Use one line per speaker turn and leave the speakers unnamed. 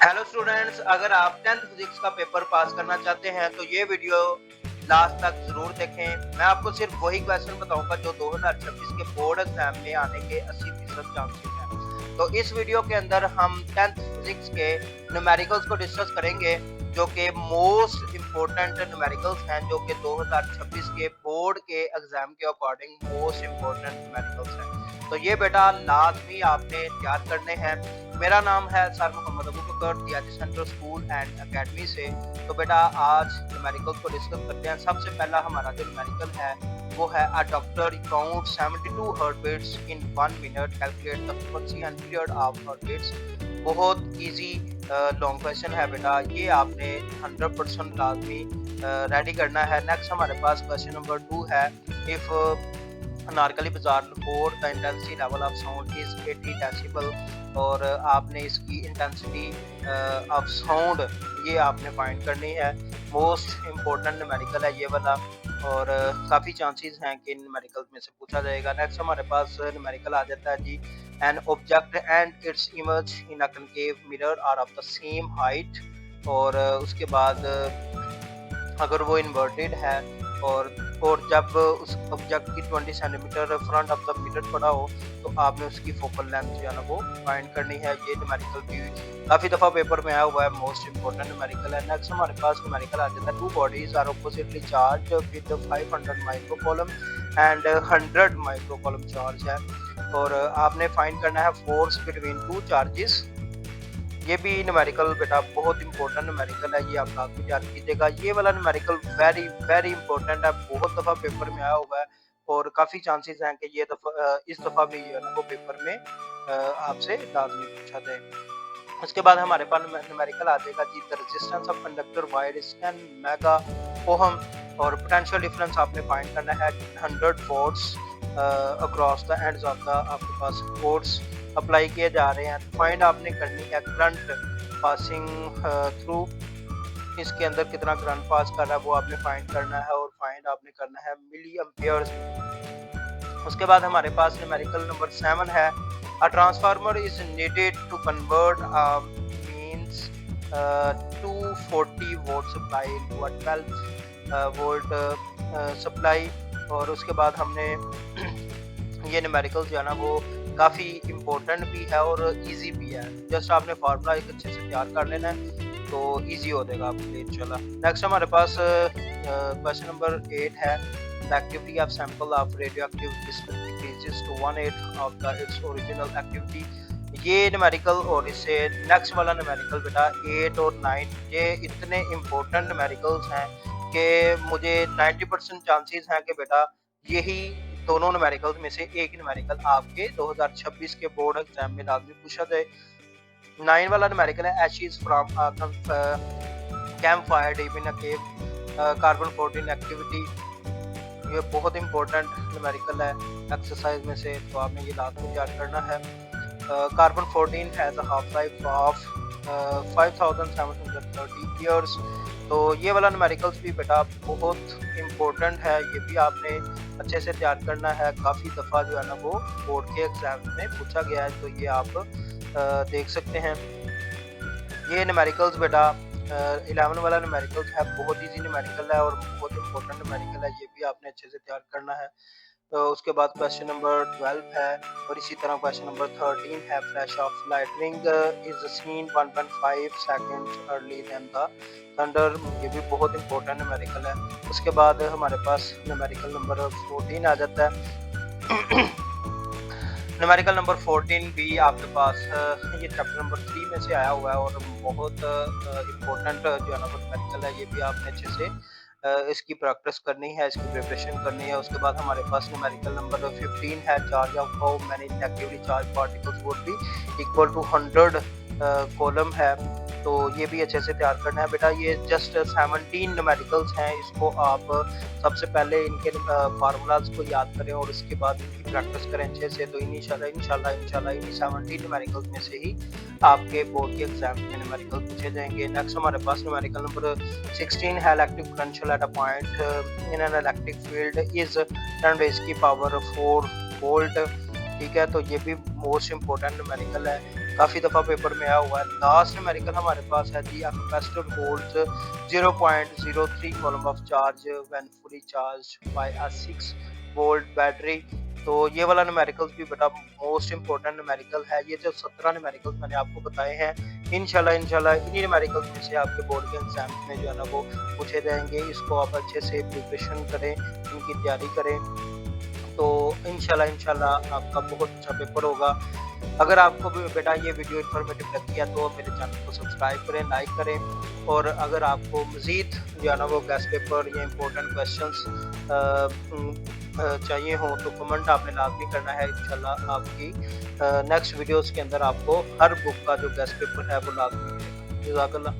Hello students, अगर आप 10th physics का पेपर पास करना चाहते हैं तो ये वीडियो लास्ट तक जरूर देखें। मैं आपको सिर्फ वही क्वेश्चन बताऊंगा जो 2026 के बोर्ड एग्जाम में आने के 80% चांसेस हैं। तो इस वीडियो के अंदर हम 10th फिजिक्स के न्यूमेरिकल्स को डिस्कस करेंगे जो कि मोस्ट इम्पोर्टेंट न्यूमेरिकल्स हैं, जो कि 2026 के बोर्ड के एग्जाम के अकॉर्डिंग मोस्ट इम्पोर्टेंट न्यूमेरिकल्स हैं। तो ये बेटा लाजमी आपने याद करने हैं। मेरा नाम है सर मोहम्मद अबू बकर, दियाजी सेंट्रल स्कूल एंड एकेडमी से। तो बेटा आज न्यूमेरिकल को डिस्कस करते हैं। सबसे पहला हमारा जो न्यूमेरिकल है वो है a doctor count 72 heartbeats in 1 minute, calculate the frequency and period of heartbeats. बहुत इजी लॉन्ग क्वेश्चन है बेटा, ये आपने 100% लाजमी रेडी करना है। नेक्स्ट हमारे पास क्वेश्चन नंबर 2 है, इफ अनारकली बाजार Lahore the intensity level of sound is 80 decibel, और आपने इसकी इंटेंसिटी ऑफ साउंड ये आपने फाइंड करनी है। मोस्ट इम्पोर्टेंट न्यूमेरिकल है ये वाला, और काफ़ी चांसेस हैं कि न्यूमेरिकल में से पूछा जाएगा। नेक्स्ट हमारे पास न्यूमेरिकल आ जाता है जी, an object and its image in a concave mirror are of the same height, और उसके बाद अगर वो इन्वर्टेड है और जब उस ऑब्जेक्ट की 20 centimetre front of the mirror पड़ा हो तो आपने उसकी फोकल लेंथ जो है ना वो फाइंड करनी है। ये न्यूमेरिकल भी काफ़ी दफ़ा पेपर में आया हुआ है, मोस्ट इंपॉर्टेंट न्यूमेरिकल है। नेक्स्ट हमारे पास न्यूमेरिकल आ जाता है, two bodies are oppositely charged with 500 micro coulomb and 100 micro coulomb charge है, और आपने फाइंड करना है फोर्स बिटवीन टू चार्जेस। ये भी न्यूमेरिकल बेटा बहुत इंपॉर्टेंट न्यूमेरिकल है, ये आप लाजमी याद कीजिएगा। ये वाला न्यूमेरिकल वेरी वेरी इंपॉर्टेंट है, बहुत दफ़ा पेपर में आया हुआ है, और काफ़ी चांसेस हैं कि ये इस दफ़ा भी जो है ना वो पेपर में आपसे लाजमी पूछा जाए। उसके बाद हमारे पास न्यूमेरिकल आ जाएगा जी, the resistance of conductor wire is 10 mega ohm, और पोटेंशियल डिफरेंस आपने फाइंड करना है 100 volts across the ends of the आपके पास कोर्ट्स अप्लाई किए जा रहे हैं। फाइंड आपने करनी है करंट पासिंग थ्रू, इसके अंदर कितना करंट पास कर रहा है वो आपने फाइंड करना है, और फाइंड आपने करना है मिली एम्पियर्स। उसके बाद हमारे पास न्यूमेरिकल नंबर 7 है, a transformer is needed to convert mains 240 volt supply to a 12 volt supply. और उसके बाद हमने ये न्यूमेरिकल जो है ना वो काफ़ी इम्पोर्टेंट भी है और इजी भी है। जस्ट आपने फार्मूला एक अच्छे से तैयार कर लेना है तो इजी हो जाएगा आपके लिए इंशाल्लाह। नेक्स्ट हमारे पास क्वेश्चन नंबर 8 है, the activity of sample of radioactive decreases to 1/8 of the its original activity. ये न्यूमेरिकल और इससे नेक्स्ट वाला न्यूमेरिकल बेटा 8 और 9 ये इतने इम्पोर्टेंट न्यूमेरिकल्स हैं कि मुझे 90% चांसेस हैं कि बेटा यही दोनों न्यूमेरिकल्स में से एक न्यूमेरिकल आपके 2026 के बोर्ड एग्जाम में लाजमी पूछा जाए। 9 वाला न्यूमेरिकल है, ashes from camp fire deep in a cave, carbon 14 activity. ये बहुत इंपॉर्टेंट न्यूमेरिकल है एक्सरसाइज में से, तो आपने ये लाजमी याद करना है। Carbon 14 has a half life of 5730 years. तो ये वाला न्यूमेरिकल्स भी बेटा बहुत इम्पोर्टेंट है, ये भी आपने अच्छे से तैयार करना है। काफ़ी दफ़ा जो है ना वो बोर्ड के एग्जाम में पूछा गया है, तो ये आप देख सकते हैं। ये न्यूमेरिकल्स बेटा 11 वाला न्यूमेरिकल्स है, बहुत इजी न्यूमेरिकल है और बहुत इंपॉर्टेंट न्यूमेरिकल है, ये भी आपने अच्छे से तैयार करना है। तो उसके बाद क्वेश्चन नंबर 12 है, और इसी तरह क्वेश्चन नंबर 13 है, flash of lightning is seen 1.5 seconds early than the thunder. ये भी बहुत इंपॉर्टेंट न्यूमेरिकल है। उसके बाद हमारे पास न्यूमेरिकल नंबर 14 आ जाता है। न्यूमेरिकल नंबर 14 भी आपके पास ये चैप्टर नंबर 3 में से आया हुआ है, और बहुत इम्पोर्टेंट जो है ना न्यूमेरिकल है, ये भी आपने अच्छे से इसकी प्रैक्टिस करनी है, इसकी प्रिपरेशन करनी है। उसके बाद हमारे पास न्यूमेरिकल नंबर 15 है, charge of how many negatively charged particles would be equal to 100 coulomb है, तो ये भी अच्छे से तैयार करना है बेटा। ये जस्ट 17 न्यूमेरिकल्स हैं, इसको आप सबसे पहले इनके फार्मूलाज को याद करें और उसके बाद इनकी प्रैक्टिस करें अच्छे से, तो इंशाल्लाह इन 17 न्यूमेरिकल्स में से ही आपके बोर्ड के एग्जाम में न्यूमेरिकल पूछे जाएंगे। नेक्स्ट हमारे पास न्यूमेरिकल नंबर 16 है, electric potential at a point in an electric field is 10 raised की पावर 4 वोल्ट। ठीक है, तो ये भी मोस्ट इम्पोर्टेंट न्यूमेरिकल है। काफ़ी दफ़ा पेपर में आया हुआ है। लास्ट न्यूमेरिकल हमारे पास है जी, a capacitor holds 0.03 coulomb of charge when fully charged by a 6 volt battery. तो ये वाला न्यूमेरिकल्स भी बड़ा मोस्ट इम्पोर्टेंट न्यूमेरिकल है। ये जो 17 न्यूमेरिकल्स मैंने आपको बताए हैं, इंशाल्लाह इन्हीं न्यूमेरिकल्स में से आपके बोर्ड के एग्जाम्स में जो है ना वो पूछे जाएंगे। इसको आप अच्छे से प्रिपरेशन करें, इनकी तैयारी करें, तो इंशाल्लाह आपका बहुत अच्छा पेपर होगा। अगर आपको भी बेटा ये वीडियो इन्फॉर्मेटिव लगती है तो मेरे चैनल को सब्सक्राइब करें, लाइक करें, और अगर आपको मज़ीद जो है ना वो गेस्ट पेपर या इम्पोर्टेंट क्वेश्चंस चाहिए हो तो कमेंट आपने लाज़मी करना है। इंशाल्लाह आपकी नेक्स्ट वीडियोस के अंदर आपको हर बुक का जो गेस्ट पेपर है वो लाज़मी मिलेगा। जज़ाकल्लाह।